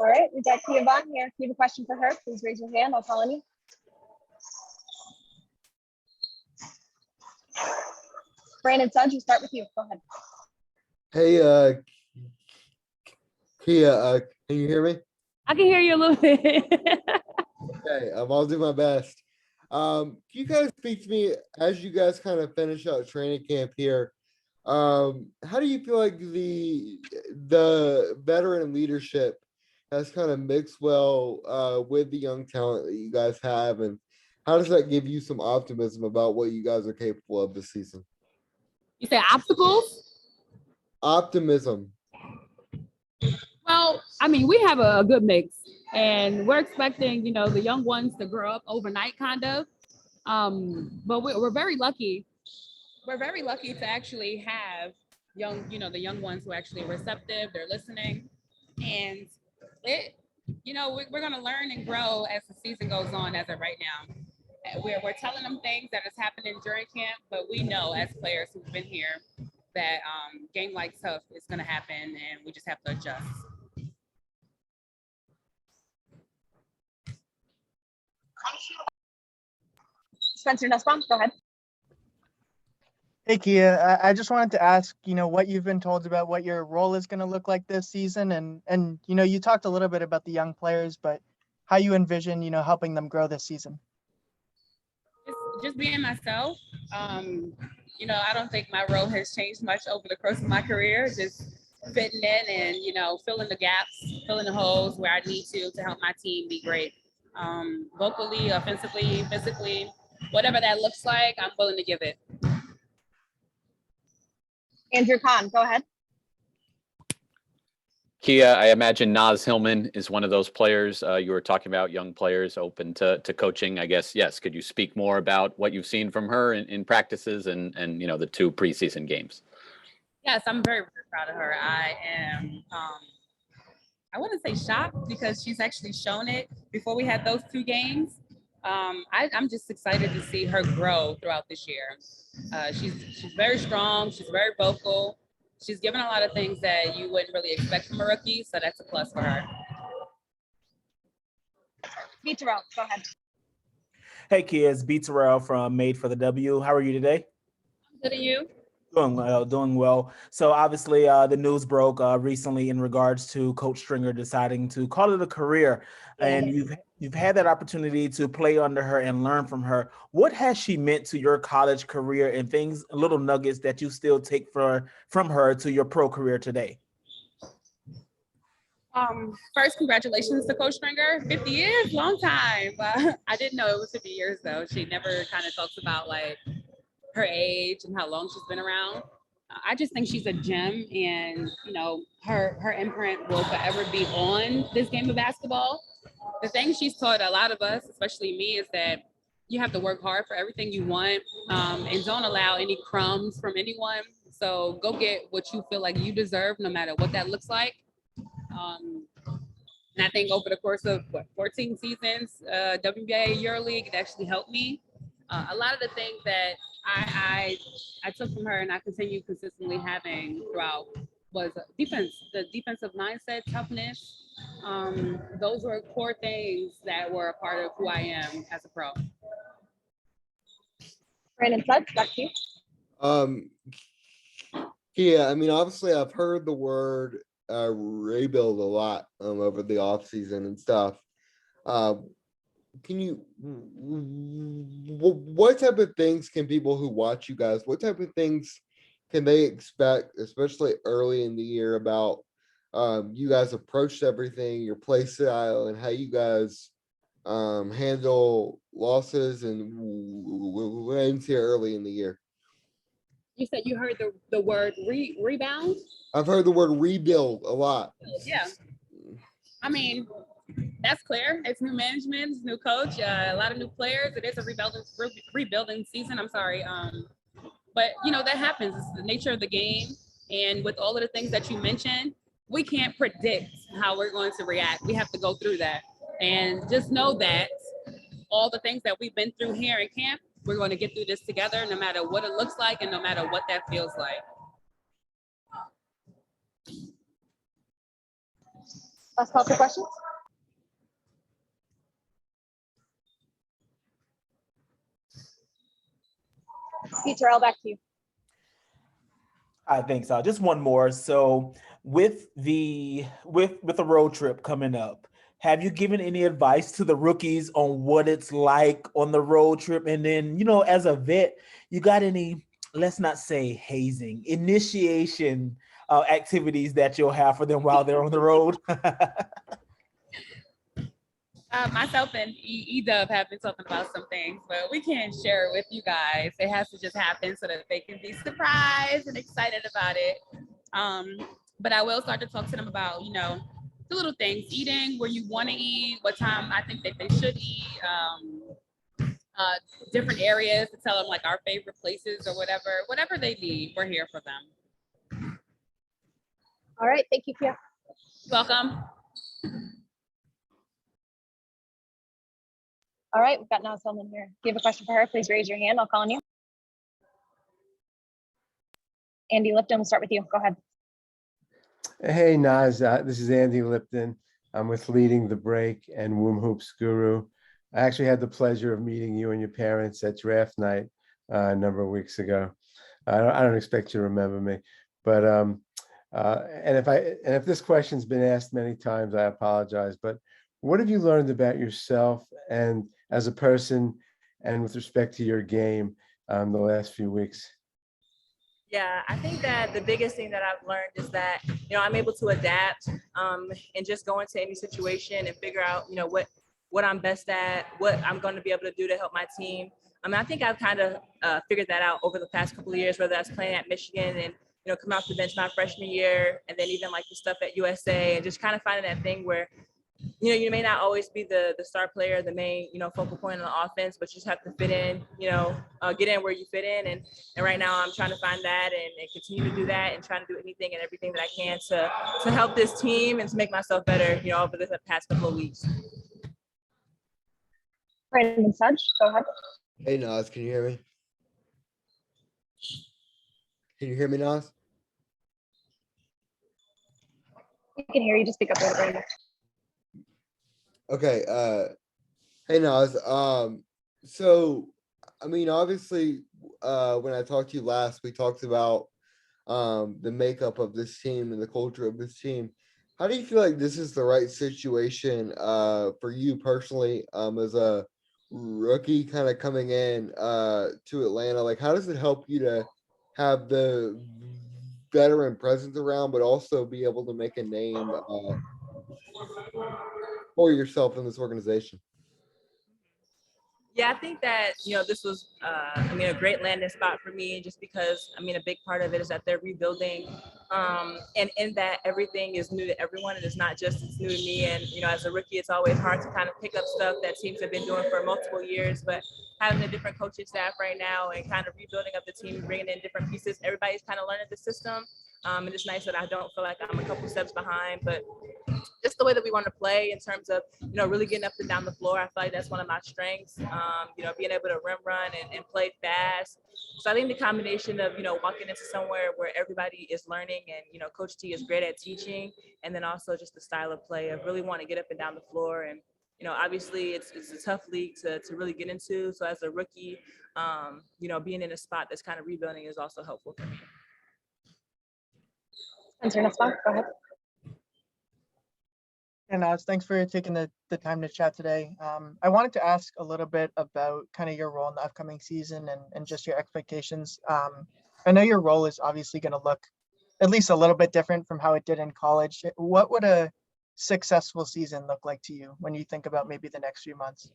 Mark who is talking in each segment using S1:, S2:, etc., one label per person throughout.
S1: All right, we got Kia Vaughn here. If you have a question for her, please raise your hand. I'll call on you. Brandon Suggs, we'll start with you. Go ahead.
S2: Hey, Kia, can you hear me?
S3: I can hear you a little bit.
S2: Okay, I'll do my best. Can you guys speak to me as you guys kind of finish out training camp here? How do you feel like the veteran leadership has kind of mixed well with the young talent that you guys have, and how does that give you some optimism about what you guys are capable of this season?
S3: You said obstacles?
S2: Optimism.
S3: Well, I mean, we have a good mix, and we're expecting, the young ones to grow up overnight, kind of. But we're very lucky. We're very lucky to actually have the young ones who are actually receptive, they're listening. And we're going to learn and grow as the season goes on as of right now. We're telling them things that is happening during camp, but we know as players who've been here that game like tough is going to happen, and we just have to adjust.
S1: Spencer Nussbaum, go ahead.
S4: Hey, Kia, I just wanted to ask, what you've been told about what your role is going to look like this season. And you talked a little bit about the young players, but how you envision, helping them grow this season.
S3: Just being myself. I don't think my role has changed much over the course of my career. Just fitting in and, filling the gaps, filling the holes where I need to help my team be great. Vocally, offensively, physically, whatever that looks like, I'm willing to give it.
S1: Andrew Kahn, go ahead.
S5: Kia, I imagine Naz Hillman is one of those players you were talking about, young players open to coaching, I guess. Yes. Could you speak more about what you've seen from her in practices and the 2 preseason games?
S3: Yes, I'm very, very proud of her. I am, I wouldn't say shocked because she's actually shown it before we had those 2 games. I'm just excited to see her grow throughout this year. She's very strong. She's very vocal. She's given a lot of things that you wouldn't really expect from a rookie, so that's a plus for her.
S1: B. Terrell, go ahead.
S6: Hey, kids. B. Terrell from Made for the W. How are you today?
S3: Good, and you?
S6: Doing well. So obviously the news broke recently in regards to Coach Stringer deciding to call it a career, and you've had that opportunity to play under her and learn from her. What has she meant to your college career and things, little nuggets that you still take from her to your pro career today?
S3: First, congratulations to Coach Stringer. 50 years, long time. I didn't know it was 50 years though. She never kind of talks about like her age and how long she's been around. I just think she's a gem, and her imprint will forever be on this game of basketball. The thing she's taught a lot of us, especially me, is that you have to work hard for everything you want, and don't allow any crumbs from anyone. So go get what you feel like you deserve, no matter what that looks like. And I think over the course of 14 seasons, WNBA EuroLeague, it actually helped me. A lot of the things that I took from her and I continue consistently having throughout was defense, the defensive mindset, toughness. Those were core things that were a part of who I am as a pro.
S1: Brandon Suggs, back to you.
S2: Yeah, I mean, obviously I've heard the word rebuild a lot over the offseason and stuff. What type of things can people who watch you guys, what type of things can they expect, especially early in the year, about you guys approached everything, your play style, and how you guys handle losses and wins here early in the year?
S3: You said you heard the word rebound?
S2: I've heard the word rebuild a lot.
S3: Yeah. I mean, that's clear. It's new management, it's new coach, a lot of new players. It is a rebuilding season. I'm sorry. But, that happens. It's the nature of the game. And with all of the things that you mentioned, we can't predict how we're going to react. We have to go through that. And just know that all the things that we've been through here in camp, we're going to get through this together, no matter what it looks like and no matter what that feels like.
S1: Last call for questions. Pete Terrell, back to you.
S6: I think so. Just one more. So with the road trip coming up, have you given any advice to the rookies on what it's like on the road trip? And then, as a vet, you got any, let's not say hazing, initiation activities that you'll have for them while they're on the road?
S3: Myself and E-Dub have been talking about some things, but we can't share it with you guys. It has to just happen so that they can be surprised and excited about it. But I will start to talk to them about, the little things, eating where you want to eat, what time I think that they should eat, different areas to tell them like our favorite places or whatever they need, we're here for them.
S1: All right, thank you, Kia.
S3: Welcome.
S1: All right, we've got Naz Hillman here. If you have a question for her, please raise your hand. I'll call on you. Andy Lipton, we'll start with you. Go ahead.
S7: Hey, Naz, this is Andy Lipton. I'm with Leading the Break and Womb Hoops Guru. I actually had the pleasure of meeting you and your parents at draft night a number of weeks ago. I don't expect you to remember me, but and if this question's been asked many times, I apologize. But what have you learned about yourself and as a person, and with respect to your game, the last few weeks?
S8: Yeah, I think that the biggest thing that I've learned is that, I'm able to adapt and just go into any situation and figure out, what I'm best at, what I'm going to be able to do to help my team. I think I've kind of figured that out over the past couple of years, whether that's playing at Michigan and, coming off the bench my freshman year, and then even like the stuff at USA, and just kind of finding that thing where, you may not always be the star player, the main, focal point on the offense, but you just have to fit in, get in where you fit in. And right now I'm trying to find that and continue to do that and trying to do anything and everything that I can to help this team and to make myself better, over the past couple of weeks.
S1: Brandon Sudge, go ahead.
S2: Hey, Naz, can you hear me? Can you hear me, Naz?
S1: You can hear you, just speak up a little, Brandon.
S2: Okay, hey Naz. So obviously, when I talked to you last, we talked about the makeup of this team and the culture of this team. How do you feel like this is the right situation for you personally, as a rookie kind of coming in to Atlanta? Like, how does it help you to have the veteran presence around, but also be able to make a name for yourself in this organization?
S8: Yeah, I think that, this was, a great landing spot for me, just because, a big part of it is that they're rebuilding. And in that, everything is new to everyone, and it's not just, it's new to me. And, as a rookie, it's always hard to kind of pick up stuff that teams have been doing for multiple years, but having a different coaching staff right now and kind of rebuilding up the team, bringing in different pieces, everybody's kind of learning the system. And it's nice that I don't feel like I'm a couple steps behind, but just the way that we want to play in terms of, really getting up and down the floor. I feel like that's one of my strengths, being able to rim run and play fast. So I think the combination of, walking into somewhere where everybody is learning and, Coach T is great at teaching, and then also just the style of play of really want to get up and down the floor. And, obviously it's a tough league to really get into. So as a rookie, being in a spot that's kind of rebuilding is also helpful for me.
S1: Spencer Nussbaum, go ahead.
S4: And thanks for taking the time to chat today. I wanted to ask a little bit about kind of your role in the upcoming season and just your expectations. I know your role is obviously going to look at least a little bit different from how it did in college. What would a successful season look like to you when you think about maybe the next few months?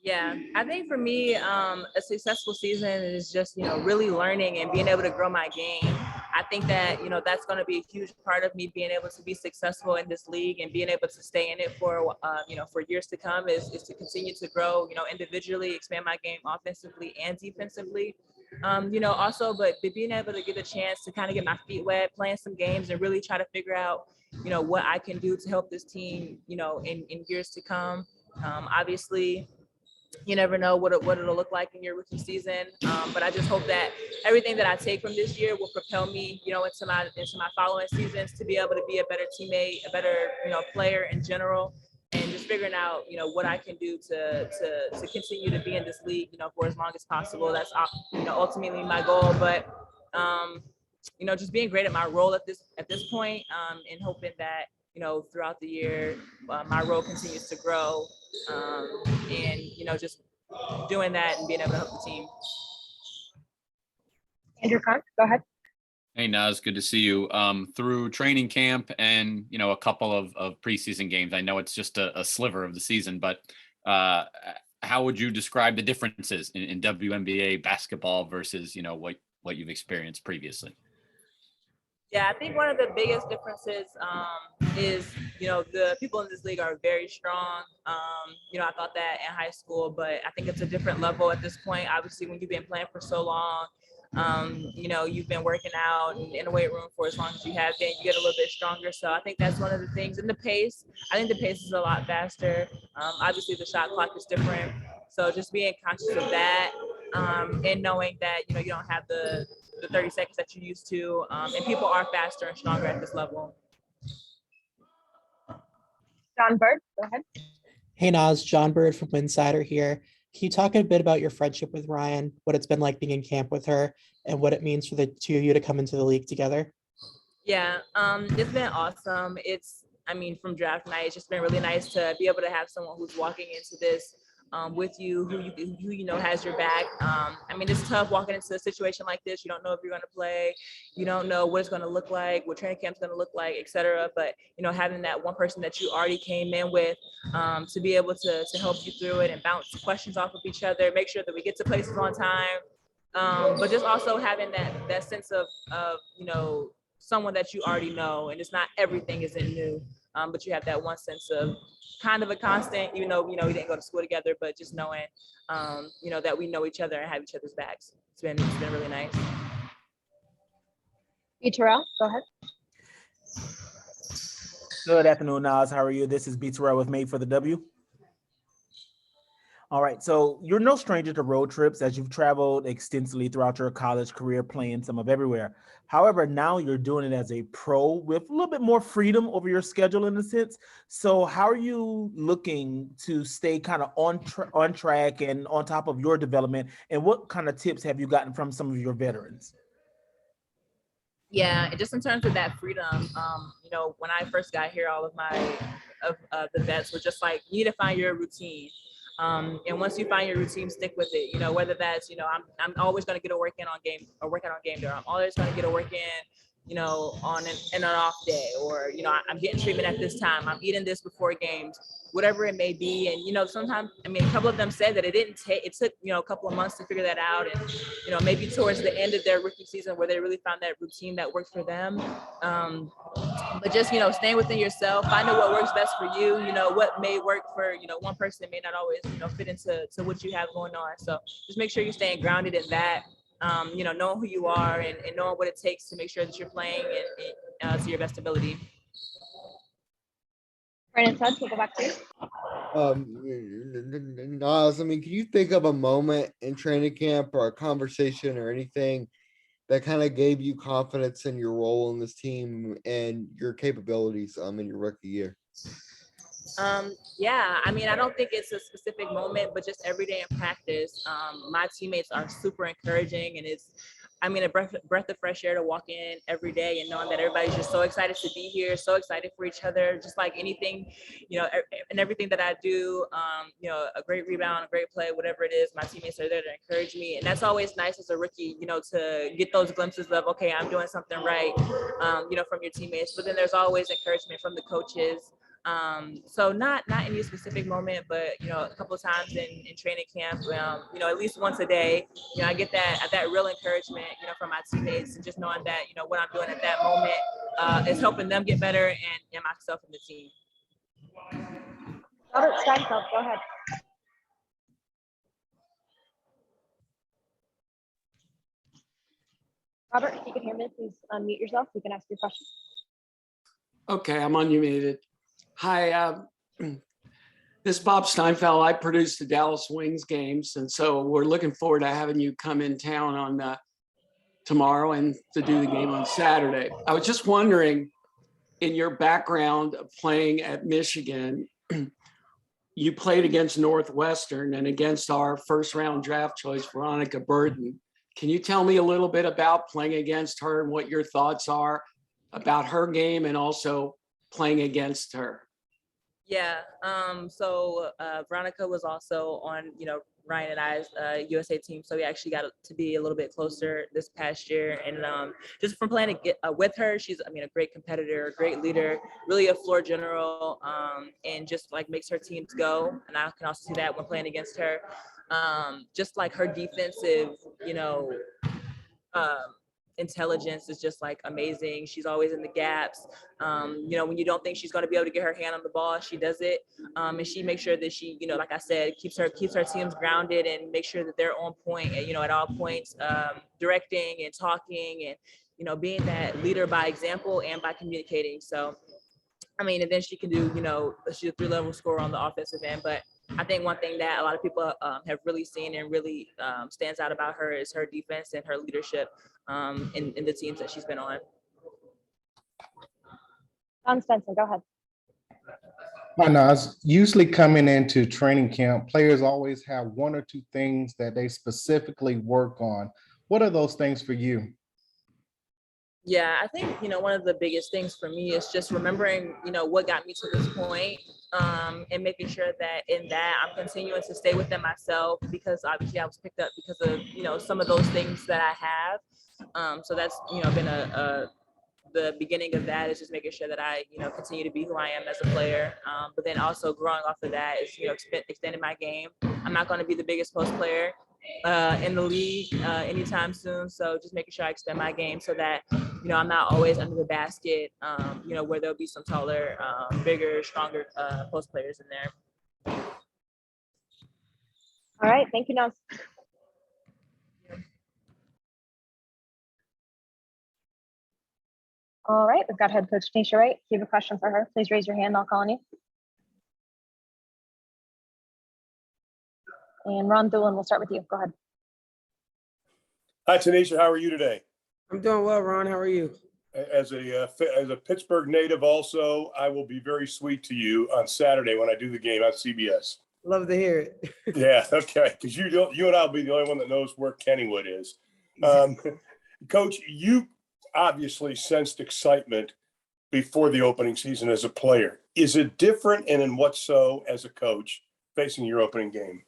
S8: Yeah, I think for me, a successful season is just, really learning and being able to grow my game. I think that, that's going to be a huge part of me being able to be successful in this league and being able to stay in it for, for years to come is to continue to grow, individually, expand my game offensively and defensively. Also, but being able to get a chance to kind of get my feet wet, playing some games and really try to figure out, what I can do to help this team, in years to come. Obviously, you never know what it'll look like in your rookie season. But I just hope that everything that I take from this year will propel me, into my following seasons to be able to be a better teammate, a better, player in general, and just figuring out, what I can do to continue to be in this league, for as long as possible. That's, ultimately my goal. But, just being great at my role at this point, and hoping that, throughout the year, my role continues to grow, and, just doing that and being able to help the team.
S1: Andrew Khan, go ahead.
S5: Hey, Naz, good to see you. Through training camp and, a couple of preseason games, I know it's just a sliver of the season, but how would you describe the differences in WNBA basketball versus, what you've experienced previously?
S8: Yeah, I think one of the biggest differences is, the people in this league are very strong. I thought that in high school, but I think it's a different level at this point. Obviously, when you've been playing for so long, you've been working out in the weight room for as long as you have been, you get a little bit stronger. So I think that's one of the things. And the pace, I think the pace is a lot faster. Obviously, the shot clock is different. So just being conscious of that, and knowing that, you don't have the 30 seconds that you used to, and people are faster and stronger at this level.
S1: John Bird, go ahead.
S9: Hey Naz, John Bird from Winsider here. Can you talk a bit about your friendship with Ryan, what it's been like being in camp with her, and what it means for the two of you to come into the league together?
S8: Yeah, it's been awesome. From draft night, it's just been really nice to be able to have someone who's walking into this with you, who has your back. It's tough walking into a situation like this. You don't know if you're going to play. You don't know what it's going to look like, what training camp's going to look like, etc. But having that one person that you already came in with, to be able to help you through it and bounce questions off of each other, make sure that we get to places on time. But just also having that sense of someone that you already know, and it's not everything isn't new, but you have that one sense of kind of a constant, even though we didn't go to school together, but just knowing that we know each other and have each other's backs. It's been really nice.
S1: B. Terrell, go ahead.
S6: Good afternoon, Naz. How are you? This is B. Terrell with Made for the W. All right, so you're no stranger to road trips, as you've traveled extensively throughout your college career, playing some of everywhere. However, now you're doing it as a pro with a little bit more freedom over your schedule in a sense. So how are you looking to stay kind of on track and on top of your development? And what kind of tips have you gotten from some of your veterans?
S8: Yeah, just in terms of that freedom, when I first got here, all of the vets were just like, you need to find your routine. And once you find your routine, stick with it. Whether that's, I'm always going to get a work in on game or working on game day. I'm always going to get a work in, on an off day, or, I'm getting treatment at this time. I'm eating this before games, whatever it may be. And, sometimes, a couple of them said that it took, a couple of months to figure that out. And, maybe towards the end of their rookie season where they really found that routine that worked for them. But just, staying within yourself, finding what works best for you, what may work for, one person may not always, fit into what you have going on. So just make sure you're staying grounded in that, knowing who you are and knowing what it takes to make sure that you're playing and to your best ability.
S1: Brandon Suggs, we'll go back to you.
S2: Naz, can you think of a moment in training camp or a conversation or anything that kind of gave you confidence in your role in this team and your capabilities in your rookie year?
S8: Yeah, I don't think it's a specific moment, but just every day in practice, my teammates are super encouraging, and it's, a breath of fresh air to walk in every day and knowing that everybody's just so excited to be here, so excited for each other, just like anything, and everything that I do, a great rebound, a great play, whatever it is, my teammates are there to encourage me. And that's always nice as a rookie, to get those glimpses of, okay, I'm doing something right, from your teammates. But then there's always encouragement from the coaches. So not any specific moment, but a couple of times in training camp, at least once a day, I get that real encouragement, from my teammates, and just knowing that what I'm doing at that moment is helping them get better and myself and the team.
S1: Robert Steinfeld, go ahead. Robert, if you can hear me, please unmute yourself. You can ask your question.
S10: Okay, I'm unmuted. Hi, this This is Bob Steinfeld. I produce the Dallas Wings games, and so we're looking forward to having you come in town on tomorrow and to do the game on Saturday. I was just wondering, in your background of playing at Michigan, you played against Northwestern and against our first round draft choice, Veronica Burton. Can you tell me a little bit about playing against her and what your thoughts are about her game and also playing against her?
S8: Yeah. So Veronica was also on, Ryan and I's USA team. So we actually got to be a little bit closer this past year. And just from playing with her, she's, a great competitor, a great leader, really a floor general, and just like makes her teams go. And I can also see that when playing against her. Just like her defensive, intelligence is just like amazing. She's always in the gaps. When you don't think she's going to be able to get her hand on the ball, she does it. And she makes sure that she, like I said, keeps her teams grounded and make sure that they're on point, at all points, directing and talking and, being that leader by example and by communicating. So, and then she can do, she's a 3-level scorer on the offensive end. But I think one thing that a lot of people have really seen and really stands out about her is her defense and her leadership in the teams that she's been on.
S1: Don Spencer, go ahead.
S11: Hi, Naz. Usually coming into training camp, players always have 1 or 2 things that they specifically work on. What are those things for you?
S8: Yeah, I think, one of the biggest things for me is just remembering, what got me to this point, and making sure that in that I'm continuing to stay within myself, because obviously I was picked up because of, some of those things that I have. So that's, been the beginning of that is just making sure that I, continue to be who I am as a player. But then also growing off of that is, extending my game. I'm not going to be the biggest post player in the league anytime soon. So just making sure I extend my game so that, I'm not always under the basket, where there'll be some taller, bigger, stronger post players in there.
S1: All right, thank you, Naz. All right, we've got head coach Tanisha Wright. If you have a question for her, please raise your hand. I'll call on you. And Ron Doolan, we'll start with you. Go ahead.
S12: Hi, Tanisha. How are you today?
S13: I'm doing well, Ron. How are you?
S12: As a Pittsburgh native also, I will be very sweet to you on Saturday when I do the game on CBS.
S13: Love to hear it.
S12: Yeah, okay. Because you and I'll be the only one that knows where Kennywood is. Coach, you obviously sensed excitement before the opening season as a player. Is it different, and in what so as a coach facing your opening game?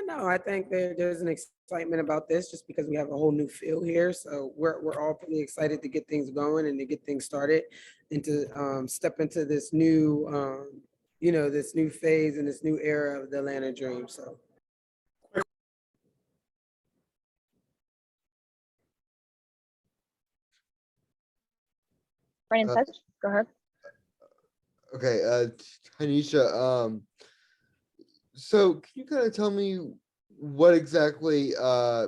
S13: No, I think there's an excitement about this just because we have a whole new feel here. So we're all pretty excited to get things going and to get things started and to step into this new, this new phase and this new era of the Atlanta Dream. So.
S1: Brandon Sedge, go ahead.
S2: Okay, Tanisha, so can you kind of tell me what exactly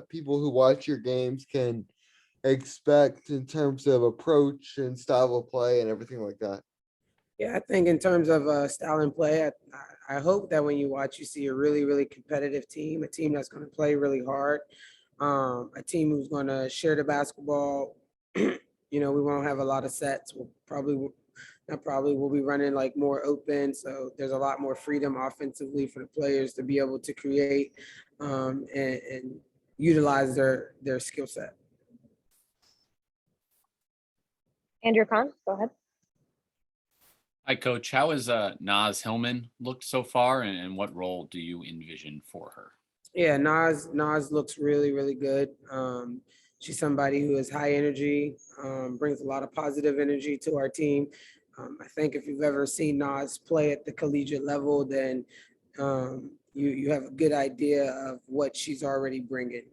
S2: people who watch your games can expect in terms of approach and style of play and everything like that?
S13: Yeah, I think in terms of style and play, I hope that when you watch, you see a really, really competitive team, a team that's going to play really hard, a team who's going to share the basketball. We won't have a lot of sets. We'll be running like more open. So there's a lot more freedom offensively for the players to be able to create and utilize their skill set.
S1: Andrew Kahn, go ahead.
S5: Hi, Coach. How has Naz Hillman looked so far, and what role do you envision for her?
S13: Yeah, Naz looks really, really good. She's somebody who is high energy, brings a lot of positive energy to our team. I think if you've ever seen Naz play at the collegiate level, then you have a good idea of what she's already bringing.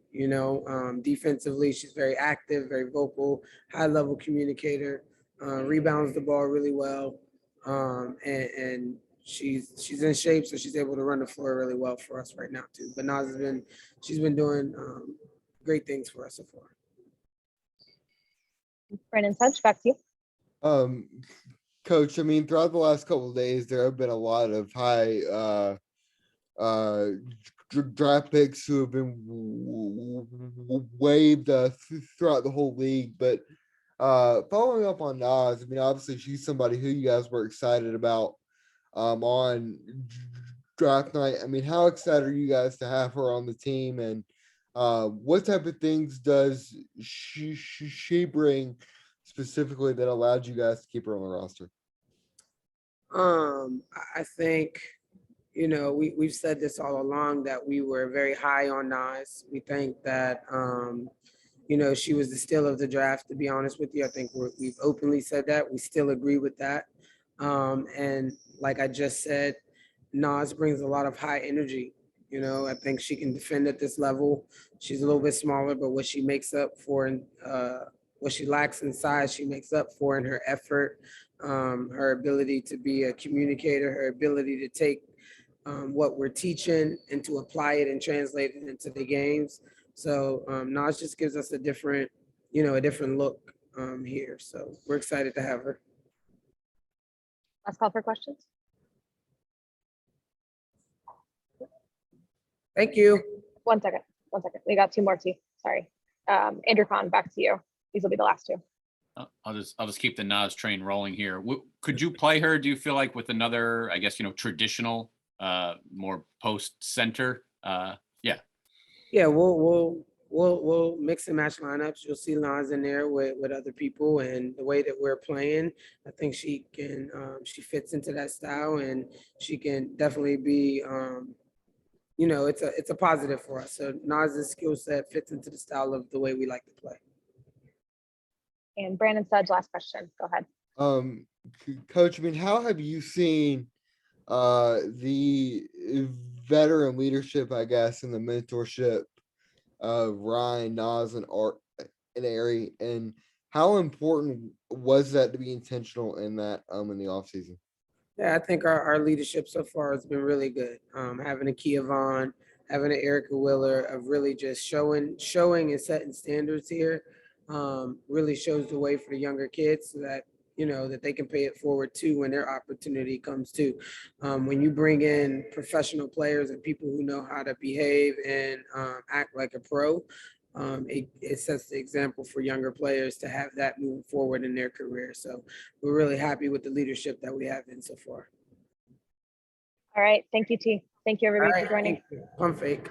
S13: Defensively, she's very active, very vocal, high-level communicator, rebounds the ball really well, and she's in shape, so she's able to run the floor really well for us right now too. But Naz she's been doing great things for us so far.
S1: Brandon Sedge, back to you.
S2: Coach, I mean, throughout the last couple of days, there have been a lot of high draft picks who have been waived throughout the whole league. But following up on Naz, I mean, obviously she's somebody who you guys were excited about on draft night. I mean, how excited are you guys to have her on the team, and what type of things does she bring specifically that allowed you guys to keep her on the roster?
S13: I think, you know, we've said this all along that we were very high on Naz. We think that, you know, she was the steal of the draft, to be honest with you. I think we've openly said that. We still agree with that. And like I just said, Naz brings a lot of high energy. You know, I think she can defend at this level. She's a little bit smaller, but what she makes up for in what she lacks in size, she makes up for in her effort, her ability to be a communicator, her ability to take what we're teaching and to apply it and translate it into the games. So Naz just gives us a different, you know, a different look here. So we're excited to have her.
S1: Last call for questions.
S13: Thank you.
S1: 1 second. 1 second. We got 2 more, T. Sorry. Andrew Kahn, back to you. These will be the last 2.
S5: I'll just keep the Naz train rolling here. Could you play her? Do you feel like with another, I guess, you know, traditional, more post center? Yeah.
S13: Yeah, we'll mix and match lineups. You'll see Naz in there with other people, and the way that we're playing, I think she can she fits into that style, and she can definitely be you know, it's a positive for us. So Naz's skill set fits into the style of the way we like to play.
S1: And Brandon Studge, last question. Go ahead.
S2: Coach, I mean, how have you seen the veteran leadership, I guess, and the mentorship of Ryan, Naz, and Art and Ari, and how important was that to be intentional in that in the offseason?
S13: Yeah, I think our leadership so far has been really good. Having a Kia Vaughn, having an Erica Willer, of really just showing and setting standards here, really shows the way for the younger kids so that, you know, that they can pay it forward too when their opportunity comes too. When you bring in professional players and people who know how to behave and act like a pro, it sets the example for younger players to have that moving forward in their career. So we're really happy with the leadership that we have in so far.
S1: All right. Thank you, T. Thank you, everybody, for joining.
S13: Pump fake.